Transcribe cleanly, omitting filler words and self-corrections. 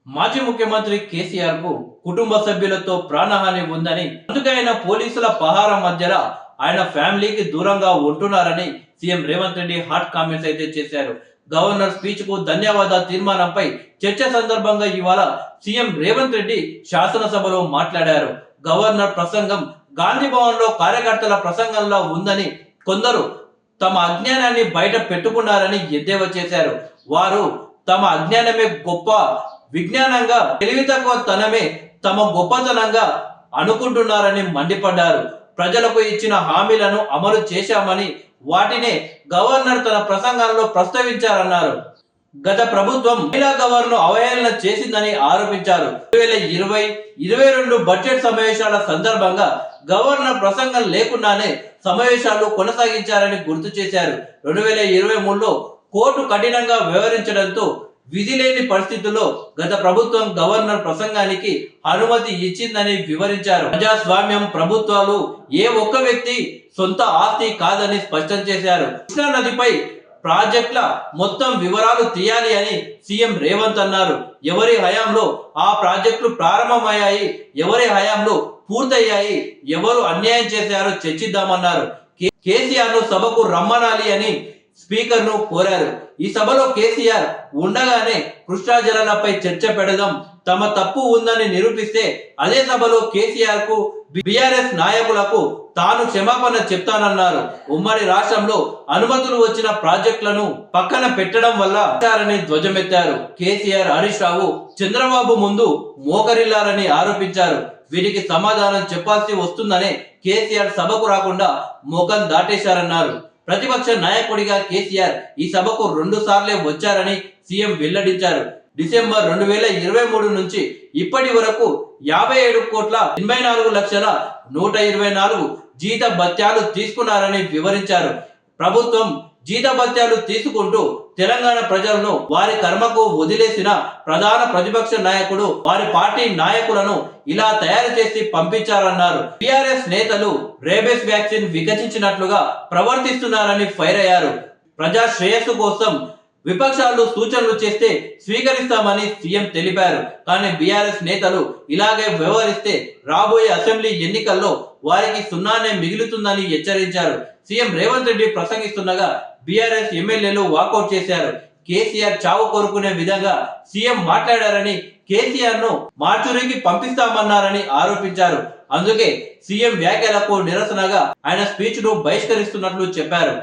మాజీ ముఖ్యమంత్రి కేసీఆర్ కు కుటుంబ సభ్యులతో ప్రాణహాని ఉందని, అందుకే ఆయన పోలీసుల పహారా మధ్యలో ఆయన ఫ్యామిలీకి దూరంగా ఉంటున్నారని CM Revanth Reddy hot comments అయితే చేశారు. గవర్నర్ స్పీచ్ కు ధన్యవాద తీర్మానంపై చర్చ సందర్భంగా ఇవాళ సీఎం రేవంత్ రెడ్డి శాసనసభలో మాట్లాడారు. గవర్నర్ ప్రసంగం గాంధీ భవన్ లో కార్యకర్తల ప్రసంగంలో ఉందని, కొందరు తమ అజ్ఞానాన్ని బయట పెట్టుకున్నారని ఎద్దేవా చేశారు. వారు తమ అజ్ఞానమే గొప్ప విజ్ఞానంగా, తెలివి తక్కువ తనమే తమ గొప్పతనంగా అనుకుంటున్నారని మండిపడ్డారు. ప్రజలకు ఇచ్చిన హామీలను అమలు చేశామని, వాటినే గవర్నర్ తన ప్రసంగంలో ప్రస్తావించారన్నారు. గత ప్రభుత్వం మహిళా గవర్నర్ అవహేళన చేసిందని ఆరోపించారు. 2020-22 బడ్జెట్ సమావేశాల సందర్భంగా గవర్నర్ ప్రసంగం లేకుండానే సమావేశాలు కొనసాగించారని గుర్తు చేశారు. 2023లో కోర్టు కఠినంగా వ్యవహరించడంతో విధి లేని పరిస్థితుల్లో గత ప్రభుత్వం గవర్నర్ ప్రసంగానికి అనుమతి ఇచ్చిందని వివరించారు. ప్రజాస్వామ్యం ప్రభుత్వాలు ఏ ఒక్క వ్యక్తి సొంత ఆస్తి కాదని స్పష్టం చేశారు. కృష్ణా నదిపై ప్రాజెక్టుల మొత్తం వివరాలు తీయాలి అని సీఎం రేవంత్ అన్నారు. ఎవరి హయాంలో ఆ ప్రాజెక్టులు ప్రారంభమయ్యాయి, ఎవరి హయాంలో పూర్తయ్యాయి, ఎవరు అన్యాయం చేశారో చర్చిద్దామన్నారు. కేసీఆర్ ను సభకు రమ్మనాలి అని స్పీకర్ ను కోరారు. ఈ సభలో కేసీఆర్ ఉండగానే కృష్ణా జలాలపై చర్చ పెడదాం, తమ తప్పు ఉందని నిరూపిస్తే అదే సభలో కేసీఆర్ కు, బీఆర్ఎస్ నాయకులకు తాను క్షమాపణ చెప్తానన్నారు. ఉమ్మడి రాష్ట్రంలో అనుమతులు వచ్చిన ప్రాజెక్టులను పక్కన పెట్టడం వల్ల ధ్వజమెత్తారు. కేసీఆర్, హరీష్ రావు చంద్రబాబు ముందు మోకరిల్లారని ఆరోపించారు. వీటికి సమాధానం చెప్పాల్సి వస్తుందనే కేసీఆర్ సభకు రాకుండా మోకం దాటేశారన్నారు. ప్రతిపక్ష నాయకుడిగా కేసీఆర్ ఈ సభకు 2 సార్లే వచ్చారని సీఎం వెల్లడించారు. డిసెంబర్ 2023 నుంచి ఇప్పటి వరకు 57,84,124 జీత భత్యాలు తీసుకున్నారని వివరించారు. ప్రభుత్వం జీత భత్యాలు తీసుకుంటూ తెలంగాణ ప్రజలను వారి కర్మకు వదిలేసిన ప్రధాన ప్రతిపక్ష నాయకుడు వారి పార్టీ నాయకులను ఇలా తయారు చేసి పంపించారన్నారు. టిఆర్ఎస్ నేతలు రేబీస్ వ్యాక్సిన్ వికసించినట్లుగా ప్రవర్తిస్తున్నారని ఫైర్ అయ్యారు. ప్రజా శ్రేయస్సు కోసం విపక్షాలు సూచనలు చేస్తే స్వీకరిస్తామని సీఎం తెలిపారు. కానీ బీఆర్ఎస్ నేతలు ఇలాగే వ్యవహరిస్తే రాబోయే అసెంబ్లీ ఎన్నికల్లో వారికి సున్నానే మిగులుతుందని హెచ్చరించారు. సీఎం రేవంత్ రెడ్డి ప్రసంగిస్తుండగా బీఆర్ఎస్ ఎమ్మెల్యేలు వాకౌట్ చేశారు. కేసీఆర్ చావు కోరుకునే విధంగా సీఎం మాట్లాడారని, కేసీఆర్ ను మార్చురికి పంపిస్తామన్నారని ఆరోపించారు. అందుకే సీఎం వ్యాఖ్యలకు నిరసనగా ఆయన స్పీచ్ ను బహిష్కరిస్తున్నట్లు చెప్పారు.